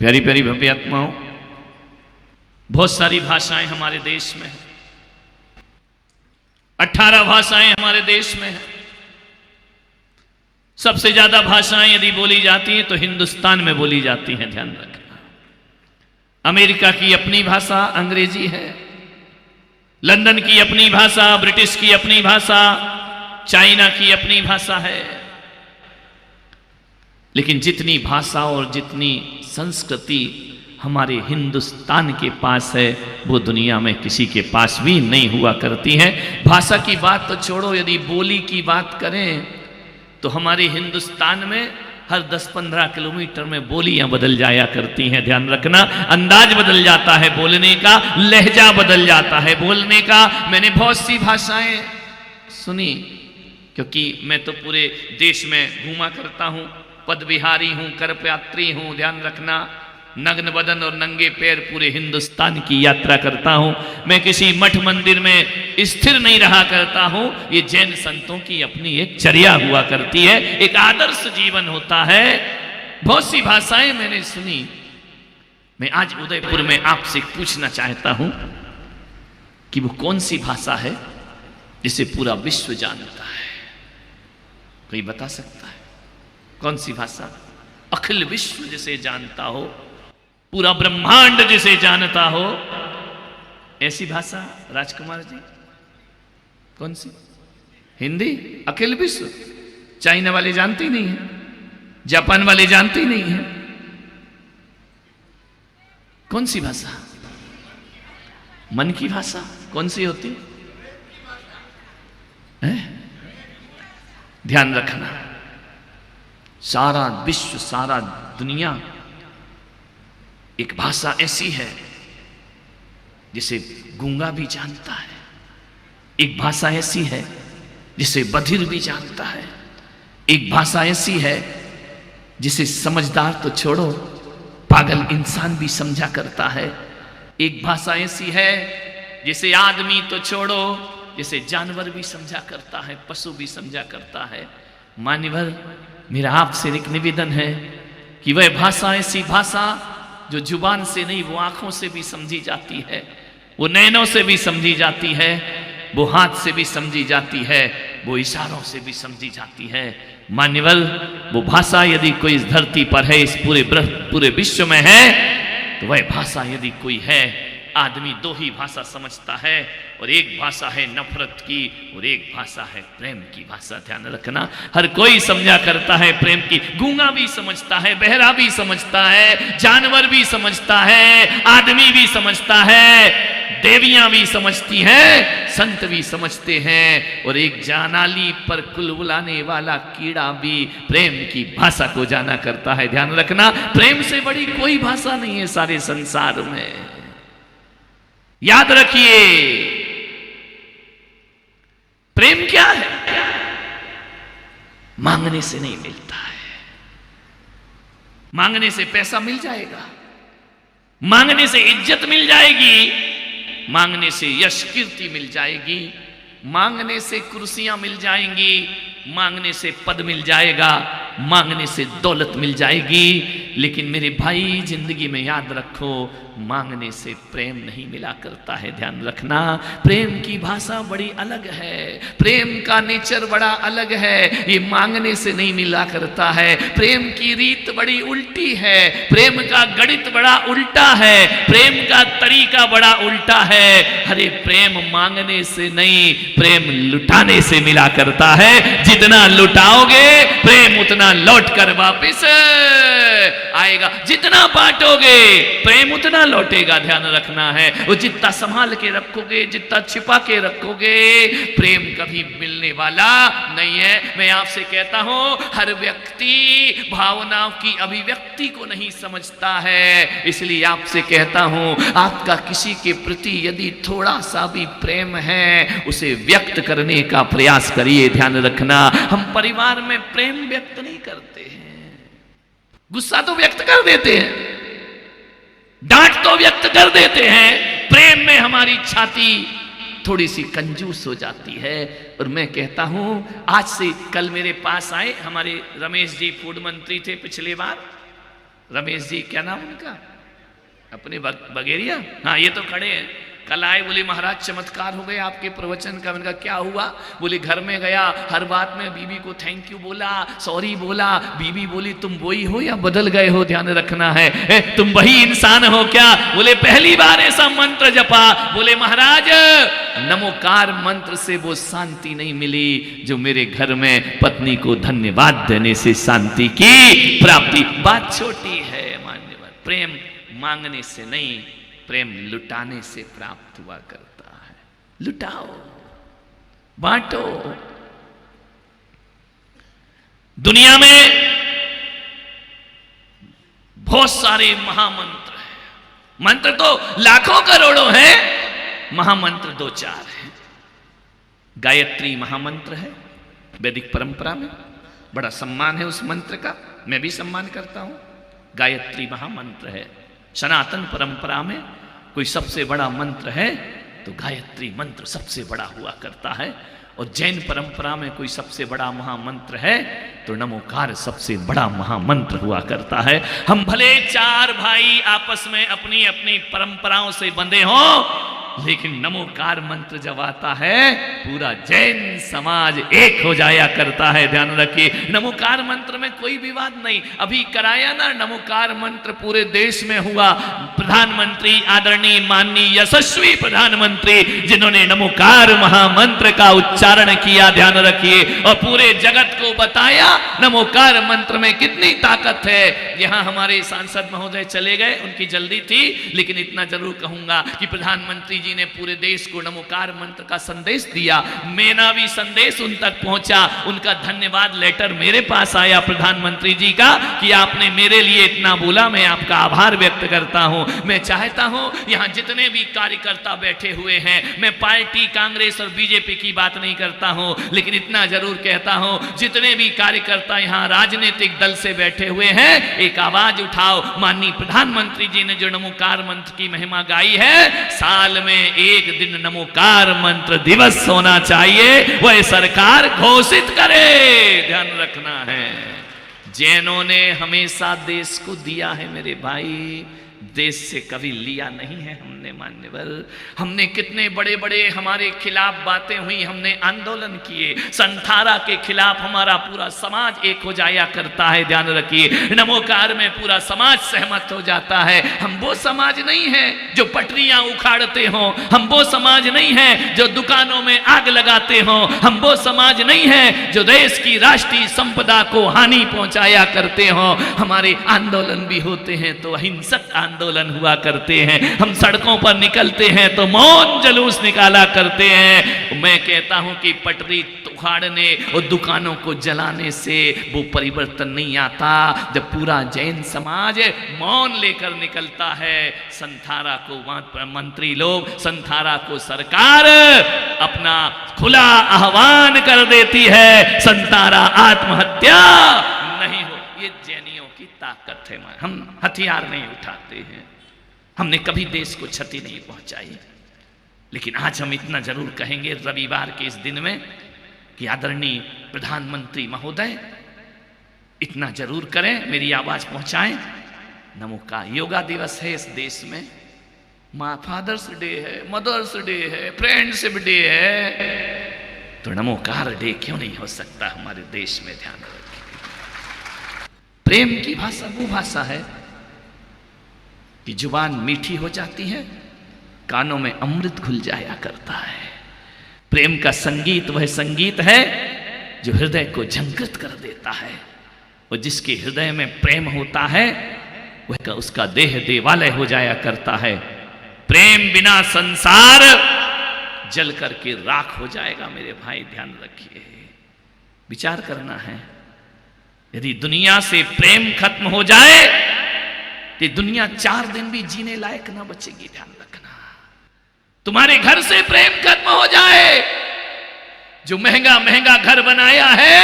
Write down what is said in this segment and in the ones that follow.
प्यारी प्यारी भव्य आत्माओं, बहुत सारी भाषाएं हमारे देश में हैं। 18 भाषाएं हमारे देश में हैं। सबसे ज्यादा भाषाएं यदि बोली जाती हैं तो हिंदुस्तान में बोली जाती हैं, ध्यान रखना। अमेरिका की अपनी भाषा अंग्रेजी है, लंदन की अपनी भाषा, ब्रिटिश की अपनी भाषा, चाइना की अपनी भाषा है। लेकिन जितनी भाषा और जितनी संस्कृति हमारे हिंदुस्तान के पास है वो दुनिया में किसी के पास भी नहीं हुआ करती है। भाषा की बात तो छोड़ो, यदि बोली की बात करें तो हमारे हिंदुस्तान में हर 10-15 किलोमीटर में बोलियां बदल जाया करती हैं। ध्यान रखना, अंदाज बदल जाता है बोलने का, लहजा बदल जाता है बोलने का। मैंने बहुत सी भाषाएं सुनी, क्योंकि मैं तो पूरे देश में घूमा करता हूं, पद विहारी हूं, करपयात्री हूं। ध्यान रखना, नग्न बदन और नंगे पैर पूरे हिंदुस्तान की यात्रा करता हूं। मैं किसी मठ मंदिर में स्थिर नहीं रहा करता हूं। ये जैन संतों की अपनी एक चर्या हुआ करती है, एक आदर्श जीवन होता है। बहुत सी भाषाएं मैंने सुनी। मैं आज उदयपुर में आपसे पूछना चाहता हूं कि वो कौन सी भाषा है जिसे पूरा विश्व जानता है? कोई बता सकता है कौन सी भाषा? अखिल विश्व जिसे जानता हो, पूरा ब्रह्मांड जिसे जानता हो, ऐसी भाषा राजकुमार जी कौन सी? हिंदी? अखिल विश्व? चाइना वाले जानते ही नहीं है, जापान वाले जानते ही नहीं है। कौन सी भाषा? मन की भाषा कौन सी होती है? ध्यान रखना, सारा विश्व, सारा दुनिया एक भाषा ऐसी है जिसे गूंगा भी जानता है, एक भाषा ऐसी है जिसे बधिर भी जानता है, एक भाषा ऐसी है जिसे समझदार तो छोड़ो, पागल इंसान भी समझा करता है। एक भाषा ऐसी है जिसे आदमी तो छोड़ो, जिसे जानवर भी समझा करता है, पशु भी समझा करता है। मान्यवर, मेरा आपसे एक निवेदन है कि वह भाषा, ऐसी भाषा जो जुबान से नहीं, वो आंखों से भी समझी जाती है, वो नैनों से भी समझी जाती है, वो हाथ से भी समझी जाती है, वो इशारों से भी समझी जाती है। मान्यवर, वो भाषा यदि कोई इस धरती पर है, इस पूरे विश्व में है, तो वह भाषा यदि कोई है, आदमी दो ही भाषा समझता है, और एक भाषा है नफरत की और एक भाषा है प्रेम की भाषा। ध्यान रखना, हर कोई समझा करता है प्रेम की। गूंगा भी समझता है, बहरा भी समझता है, जानवर भी समझता है, आदमी भी समझता है, देवियां भी समझती हैं, संत भी समझते हैं, और एक जानाली पर कुलबुलाने वाला कीड़ा भी प्रेम की भाषा को जाना करता है। ध्यान रखना, प्रेम से बड़ी कोई भाषा नहीं है सारे संसार में। याद रखिए, प्रेम क्या है? मांगने से नहीं मिलता है। मांगने से पैसा मिल जाएगा, मांगने से इज्जत मिल जाएगी, मांगने से यश कीर्ति मिल जाएगी, मांगने से कुर्सियां मिल जाएंगी, मांगने से पद मिल जाएगा, मांगने से दौलत मिल जाएगी। लेकिन मेरे भाई, जिंदगी में याद रखो, मांगने से प्रेम नहीं मिला करता है। ध्यान रखना, प्रेम की भाषा बड़ी अलग है, प्रेम का नेचर बड़ा अलग है, ये मांगने से नहीं मिला करता है। प्रेम की रीत बड़ी उल्टी है, प्रेम का गणित बड़ा उल्टा है, प्रेम का तरीका बड़ा उल्टा है। अरे प्रेम मांगने से नहीं, प्रेम लुटाने से मिला करता है। जितना लुटाओगे प्रेम उतना लौट कर वापिस आएगा, जितना बांटोगे प्रेम उतना लौटेगा। ध्यान रखना है, वो जितना संभाल के रखोगे, जितना छिपा के रखोगे, प्रेम कभी मिलने वाला नहीं है। मैं आपसे कहता हूं, हर व्यक्ति भावनाओं की अभिव्यक्ति को नहीं समझता है, इसलिए आपसे कहता हूं, आपका किसी के प्रति यदि थोड़ा सा भी प्रेम है, उसे व्यक्त करने का प्रयास करिए। ध्यान रखना, हम परिवार में प्रेम व्यक्त नहीं करते हैं, गुस्सा तो व्यक्त कर देते हैं, डांट तो व्यक्त कर देते हैं, प्रेम में हमारी छाती थोड़ी सी कंजूस हो जाती है। और मैं कहता हूं, आज से कल मेरे पास आए हमारे रमेश जी, फूड मंत्री थे पिछले बार, रमेश जी, क्या नाम उनका, अपने बगेरिया, हाँ ये तो खड़े हैं। कल आए, बोले महाराज चमत्कार हो गए आपके प्रवचन का। मैंने कहा क्या हुआ? बोले घर में गया, हर बात में बीबी को थैंक यू बोला, सॉरी बोला। बीबी बोली तुम वही हो या बदल गए हो, ध्यान रखना है, तुम वही इंसान हो क्या? बोले पहली बार ऐसा मंत्र जपा। बोले महाराज नमोकार मंत्र से वो शांति नहीं मिली जो मेरे घर में पत्नी को धन्यवाद देने से शांति की प्राप्ति। बात छोटी है मान्यवर, प्रेम मांगने से नहीं, प्रेम लुटाने से प्राप्त हुआ करता है। लुटाओ, बांटो। दुनिया में बहुत सारे महामंत्र हैं, मंत्र तो लाखों करोड़ों हैं, महामंत्र दो चार हैं। गायत्री महामंत्र है वैदिक परंपरा में, बड़ा सम्मान है उस मंत्र का, मैं भी सम्मान करता हूं। गायत्री महामंत्र है। सनातन परंपरा में कोई सबसे बड़ा मंत्र है तो गायत्री मंत्र सबसे बड़ा हुआ करता है, और जैन परंपरा में कोई सबसे बड़ा महामंत्र है तो नमोकार सबसे बड़ा महामंत्र हुआ करता है। हम भले चार भाई आपस में अपनी अपनी परंपराओं से बंधे हों, लेकिन नमोकार मंत्र जब आता है पूरा जैन समाज एक हो जाया करता है। ध्यान रखिए, नमोकार मंत्र में कोई विवाद नहीं। अभी कराया ना नमोकार मंत्र पूरे देश में हुआ। प्रधानमंत्री आदरणीय माननीय यशस्वी प्रधानमंत्री जिन्होंने नमोकार महामंत्र का उच्चारण किया, ध्यान रखिए, और पूरे जगत को बताया नमोकार मंत्र में कितनी ताकत है। यहां हमारे सांसद महोदय चले गए, उनकी जल्दी थी, लेकिन इतना जरूर कहूंगा कि प्रधानमंत्री जी ने पूरे देश को नमोकार मंत्र का संदेश दिया। मेरा भी संदेश उन तक पहुंचा, उनका धन्यवाद लेटर मेरे पास आया प्रधानमंत्री जी का कि आपने मेरे लिए इतना बोला, मैं आपका आभार व्यक्त करता हूं। मैं चाहता हूं यहां जितने भी कार्यकर्ता बैठे हुए हैं, मैं पार्टी कांग्रेस और बीजेपी की बात नहीं करता हूं, लेकिन इतना जरूर कहता हूं जितने भी कार्यकर्ता यहां राजनीतिक दल से बैठे हुए हैं, एक आवाज उठाओ। माननीय प्रधानमंत्री जी ने जो नमोकार मंत्र की महिमा गाई है, साल में एक दिन नमोकार मंत्र दिवस होना चाहिए, वह सरकार घोषित करे। ध्यान रखना है, जैनों ने हमेशा देश को दिया है मेरे भाई, देश से कभी लिया नहीं है हमने मान्यवर। हमने कितने बड़े बड़े हमारे खिलाफ बातें हुई, हमने आंदोलन किए, संथारा के खिलाफ हमारा पूरा समाज एक हो जाया करता है। ध्यान रखिए, नमोकार में पूरा समाज सहमत हो जाता है। हम वो समाज नहीं है जो पटरियां उखाड़ते हो, हम वो समाज नहीं है जो दुकानों में आग लगाते हो, हम वो समाज नहीं है जो देश की राष्ट्रीय संपदा को हानि पहुंचाया करते हो। हमारे आंदोलन भी होते हैं तो अहिंसक आंदोलन हुआ करते हैं, हम सड़कों पर निकलते हैं तो मौन जुलूस निकाला करते हैं। मैं कहता हूं कि पटरी उखाड़ने और दुकानों को जलाने से वो परिवर्तन नहीं आता जब पूरा जैन समाज मौन लेकर निकलता है। संथारा को मंत्री लोग, संथारा को सरकार अपना खुला आह्वान कर देती है, संथारा आत्महत्या नहीं हो। ये जैनियों की ताकत है। हम हथियार नहीं उठाते हैं, हमने कभी देश को क्षति नहीं पहुंचाई, लेकिन आज हम इतना जरूर कहेंगे रविवार के इस दिन में कि आदरणीय प्रधानमंत्री महोदय इतना जरूर करें, मेरी आवाज पहुंचाएं। नमोकार योगा दिवस है इस देश में, माँ फादर्स डे है, मदर्स डे है, फ्रेंडशिप डे है, तो नमोकार डे क्यों नहीं हो सकता हमारे देश में? ध्यान रखें, प्रेम की भाषा वो भाषा है कि जुबान मीठी हो जाती है, कानों में अमृत घुल जाया करता है। प्रेम का संगीत वह संगीत है जो हृदय को झंकृत कर देता है, और जिसके हृदय में प्रेम होता है वह उसका देह देवालय हो जाया करता है। प्रेम बिना संसार जल करके राख हो जाएगा मेरे भाई, ध्यान रखिए, विचार करना है। यदि दुनिया से प्रेम खत्म हो जाए तो दुनिया 4 दिन भी जीने लायक ना बचेगी। ध्यान रखना, तुम्हारे घर से प्रेम खत्म हो जाए, जो महंगा महंगा घर बनाया है,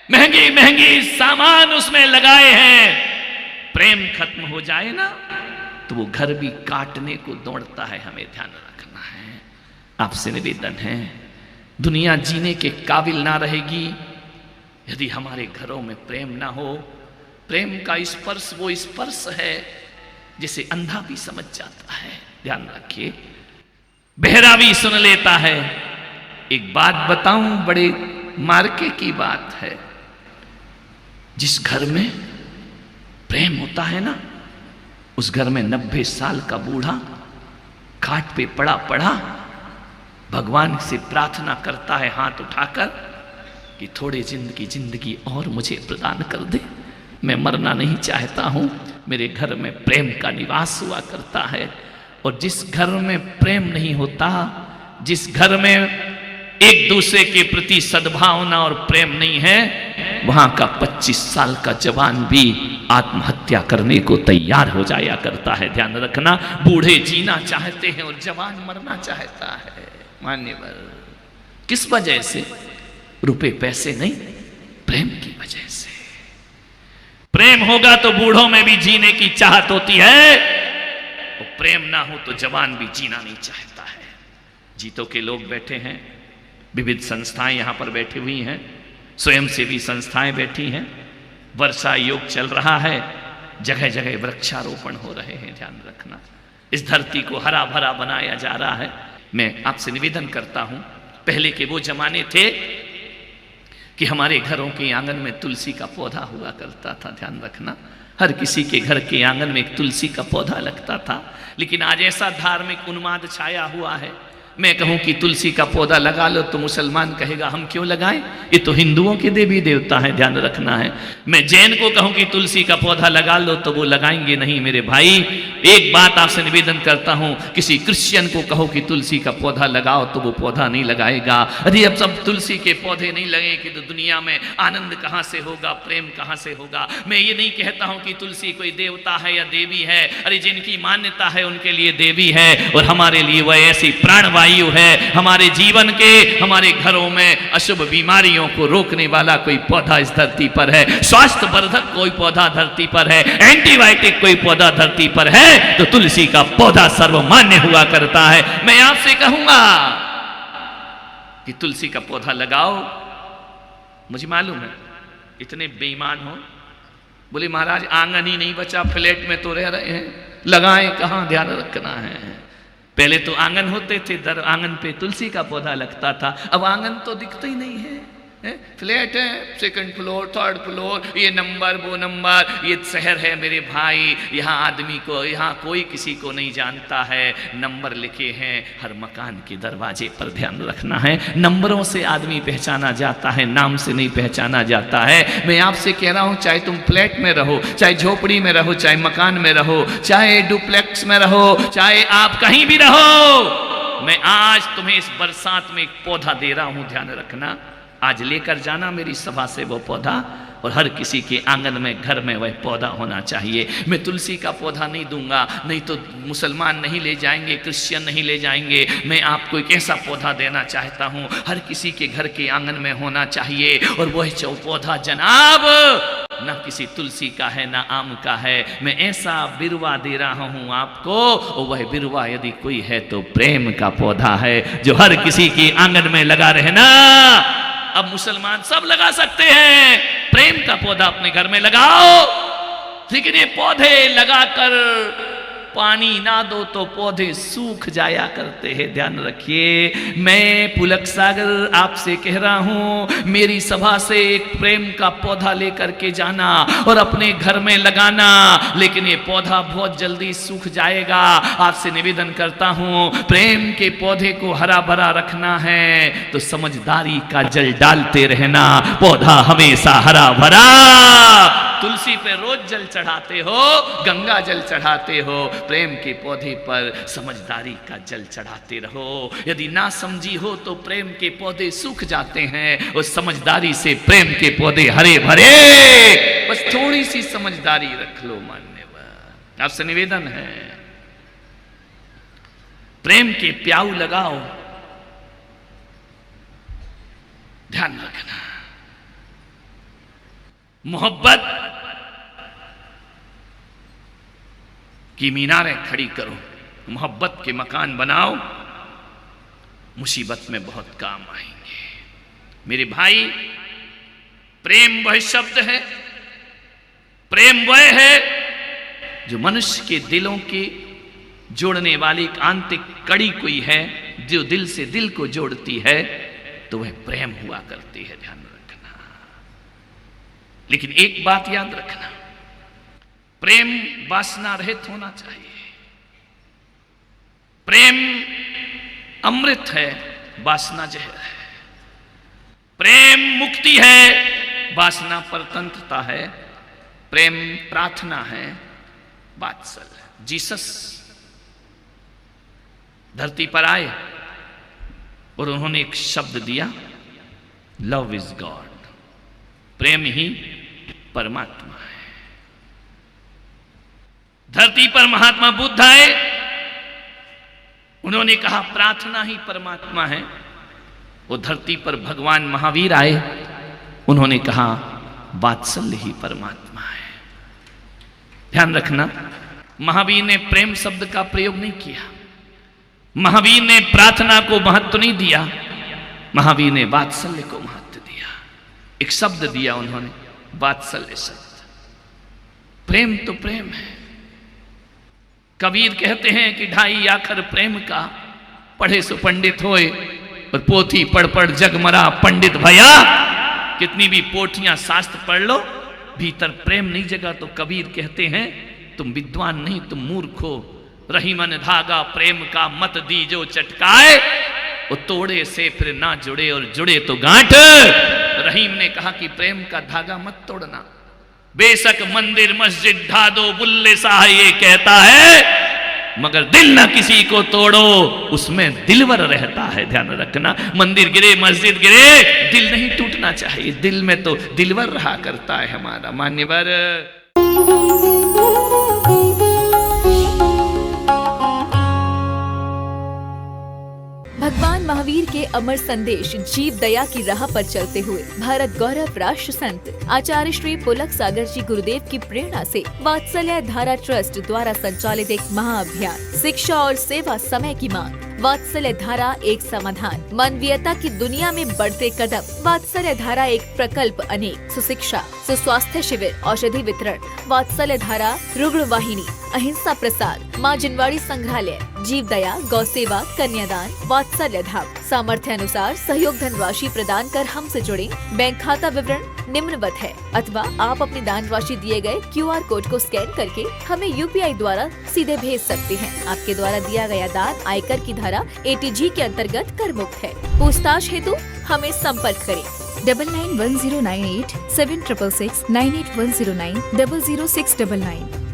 महंगी महंगी सामान उसमें लगाए हैं, प्रेम खत्म हो जाए ना तो वो घर भी काटने को दौड़ता है। हमें ध्यान रखना है। आपसे निवेदन है, दुनिया जीने के काबिल ना रहेगी यदि हमारे घरों में प्रेम ना हो, प्रेम का स्पर्श वो स्पर्श है जिसे अंधा भी समझ जाता है। ध्यान रखिए, बहरा भी सुन लेता है। एक बात बताऊं, बड़े मार्के की बात है। जिस घर में प्रेम होता है ना, उस घर में 90 साल का बूढ़ा खाट पे पड़ा पड़ा भगवान से प्रार्थना करता है हाथ उठाकर कि थोड़े जिंदगी और मुझे प्रदान कर दे, मैं मरना नहीं चाहता हूं। मेरे घर में प्रेम का निवास हुआ करता है। और जिस घर में प्रेम नहीं होता, जिस घर में एक दूसरे के प्रति सद्भावना और प्रेम नहीं है, वहां का 25 साल का जवान भी आत्महत्या करने को तैयार हो जाया करता है। ध्यान रखना, बूढ़े जीना चाहते हैं और जवान मरना चाहता है। मान्यवर, किस वजह से? रुपए पैसे नहीं, प्रेम की वजह से। प्रेम होगा तो बूढ़ों में भी जीने की चाहत होती है, और प्रेम ना हो तो जवान भी जीना नहीं चाहता है। जीतों के लोग बैठे हैं, विविध संस्थाएं यहां पर बैठी हुई हैं, स्वयंसेवी संस्थाएं बैठी हैं, वर्षा योग चल रहा है, जगह जगह वृक्षारोपण हो रहे हैं। ध्यान रखना, इस धरती को हरा भरा बनाया जा रहा है। मैं आपसे निवेदन करता हूं, पहले के वो जमाने थे कि हमारे घरों के आंगन में तुलसी का पौधा हुआ करता था। ध्यान रखना, हर किसी के घर के आंगन में एक तुलसी का पौधा लगता था। लेकिन आज ऐसा धार्मिक उन्माद छाया हुआ है, मैं कहूं कि तुलसी का पौधा लगा लो तो मुसलमान कहेगा हम क्यों लगाएं, ये तो हिंदुओं के देवी देवता है। ध्यान रखना है। मैं जैन को कहूं कि तुलसी का पौधा लगा लो तो वो लगाएंगे नहीं। मेरे भाई, एक बात आपसे निवेदन करता हूं, किसी क्रिश्चियन को कहो कि तुलसी का पौधा लगाओ तो वो पौधा नहीं लगाएगा। अरे अब सब तुलसी के पौधे नहीं लगेंगे तो दुनिया में आनंद कहां से होगा, प्रेम कहां से होगा? मैं ये नहीं कहता हूं कि तुलसी कोई देवता है या देवी है। अरे जिनकी मान्यता है उनके लिए देवी है, और हमारे लिए वह ऐसी प्राणवायु है। हमारे जीवन के, हमारे घरों में अशुभ बीमारियों को रोकने वाला कोई पौधा इस धरती पर है, स्वास्थ्य वर्धक कोई पौधा धरती पर है, एंटीबायोटिक कोई पौधा धरती पर है, तो तुलसी का पौधा सर्वमान्य हुआ करता है। मैं आपसे कहूंगा कि तुलसी का पौधा लगाओ। मुझे मालूम है इतने बेईमान हो, बोले महाराज आंगन ही नहीं बचा, फ्लैट में तो रह रहे हैं, लगाएं कहां? ध्यान रखना है, पहले तो आंगन होते थे, दर आंगन पे तुलसी का पौधा लगता था। अब आंगन तो दिखता ही नहीं है, फ्लैट है, सेकंड फ्लोर, थर्ड फ्लोर, ये नंबर वो नंबर, ये शहर है मेरे भाई, यहाँ आदमी को, यहाँ कोई किसी को नहीं जानता है। नंबर लिखे हैं हर मकान के दरवाजे पर। ध्यान रखना है, नंबरों से आदमी पहचाना जाता है, नाम से नहीं पहचाना जाता है। मैं आपसे कह रहा हूँ, चाहे तुम फ्लैट में रहो, चाहे झोपड़ी में रहो, चाहे मकान में रहो, चाहे डुप्लेक्स में रहो, चाहे आप कहीं भी रहो, मैं आज तुम्हें इस बरसात में एक पौधा दे रहा हूँ। ध्यान रखना, आज लेकर जाना मेरी सभा से वो पौधा, और हर किसी के आंगन में, घर में वह पौधा होना चाहिए। मैं तुलसी का पौधा नहीं दूंगा, नहीं तो मुसलमान नहीं ले जाएंगे, क्रिश्चियन नहीं ले जाएंगे। मैं आपको एक ऐसा पौधा देना चाहता हूं, हर किसी के घर के आंगन में होना चाहिए। और वह पौधा जनाब ना किसी तुलसी का है ना आम का है, मैं ऐसा बिरवा दे रहा हूं आपको, और वह बिरवा यदि कोई है तो प्रेम का पौधा है, जो हर किसी के आंगन में लगा रहना। अब मुसलमान सब लगा सकते हैं, प्रेम का पौधा अपने घर में लगाओ। लेकिन ये पौधे लगाकर पानी ना दो तो पौधे सूख जाया करते हैं। ध्यान रखिए, मैं पुलक सागर आपसे कह रहा हूं, मेरी सभा से एक प्रेम का पौधा लेकर के जाना और अपने घर में लगाना, लेकिन ये पौधा बहुत जल्दी सूख जाएगा। आपसे निवेदन करता हूं, प्रेम के पौधे को हरा भरा रखना है तो समझदारी का जल डालते रहना, पौधा हमेशा हरा भरा। तुलसी पे रोज जल चढ़ाते हो, गंगा जल चढ़ाते हो, प्रेम के पौधे पर समझदारी का जल चढ़ाते रहो। यदि ना समझी हो तो प्रेम के पौधे सूख जाते हैं, और समझदारी से प्रेम के पौधे हरे भरे। बस थोड़ी सी समझदारी रख लो। मान्यवर, आपसे निवेदन है, प्रेम के प्याऊ लगाओ। ध्यान रखना, मोहब्बत की मीनारें खड़ी करो, मोहब्बत के मकान बनाओ, मुसीबत में बहुत काम आएंगे। मेरे भाई, प्रेम वह शब्द है, प्रेम वह है जो मनुष्य के दिलों के जोड़ने वाली एक आंतरिक कड़ी कोई है, जो दिल से दिल को जोड़ती है, तो वह प्रेम हुआ करती है। ध्यान रखना। लेकिन एक बात याद रखना, प्रेम वासना रहित होना चाहिए। प्रेम अमृत है, वासना जहर है। प्रेम मुक्ति है, वासना परतंत्रता है। प्रेम प्रार्थना है, वात्सल्य। जीसस धरती पर आए और उन्होंने एक शब्द दिया, लव इज गॉड। प्रेम ही परमात्मा है। धरती पर महात्मा बुद्ध आए, उन्होंने कहा प्रार्थना ही परमात्मा है। वो धरती पर भगवान महावीर आए, उन्होंने कहा वात्सल्य ही परमात्मा है। ध्यान रखना, महावीर ने प्रेम शब्द का प्रयोग नहीं किया, महावीर ने प्रार्थना को महत्व नहीं दिया, महावीर ने वात्सल्य को महत्व दिया। एक शब्द दिया उन्होंने, वात्सल्य शब्द। प्रेम तो प्रेम है। कबीर कहते हैं कि ढाई आखर प्रेम का, पढ़े सो पंडित होए और पोथी पढ़ पढ़ जग मरा पंडित भया। कितनी भी पोथियां शास्त्र पढ़ लो, भीतर प्रेम नहीं जगा तो कबीर कहते हैं तुम विद्वान नहीं, तुम मूर्ख हो। रही मन धागा प्रेम का, मत दीजो चटकाए। वो तोड़े से फिर ना जुड़े और जुड़े तो गांठ। रहीम ने कहा कि प्रेम का धागा मत तोड़ना। बेशक मंदिर मस्जिद ढा दो, बुल्ले शाह ये कहता है, मगर दिल ना किसी को तोड़ो, उसमें दिलवर रहता है। ध्यान रखना, मंदिर गिरे मस्जिद गिरे, दिल नहीं टूटना चाहिए। दिल में तो दिलवर रहा करता है हमारा। मान्यवर भगवान महावीर के अमर संदेश जीव दया की राह पर चलते हुए भारत गौरव राष्ट्र संत आचार्य श्री पुलक सागर जी गुरुदेव की प्रेरणा से वात्सल्य धारा ट्रस्ट द्वारा संचालित एक महाअभियान शिक्षा और सेवा समय की मांग। वात्सल्य धारा एक समाधान, मानवीयता की दुनिया में बढ़ते कदम। वात्सल्य धारा एक प्रकल्प अनेक, सुशिक्षा, सुस्वास्थ्य शिविर, औषधि वितरण। वात्सल्य धारा रुग्ण वाहिनी, अहिंसा प्रसार, माँ जिनवाड़ी संग्रहालय, जीव दया, गौ सेवा, कन्यादान, वात्सल्य धाम। सामर्थ्य अनुसार सहयोग धनराशि प्रदान कर हमसे जुड़े। बैंक खाता विवरण निम्नवत है, अथवा आप अपनी दान राशि दिए गए QR कोड को स्कैन करके हमें UPI द्वारा सीधे भेज सकते हैं। आपके द्वारा दिया गया दान आयकर की धारा ATG के अंतर्गत कर मुक्त है। पूछताछ हेतु हमें संपर्क करें 991098 7666 98109 00699।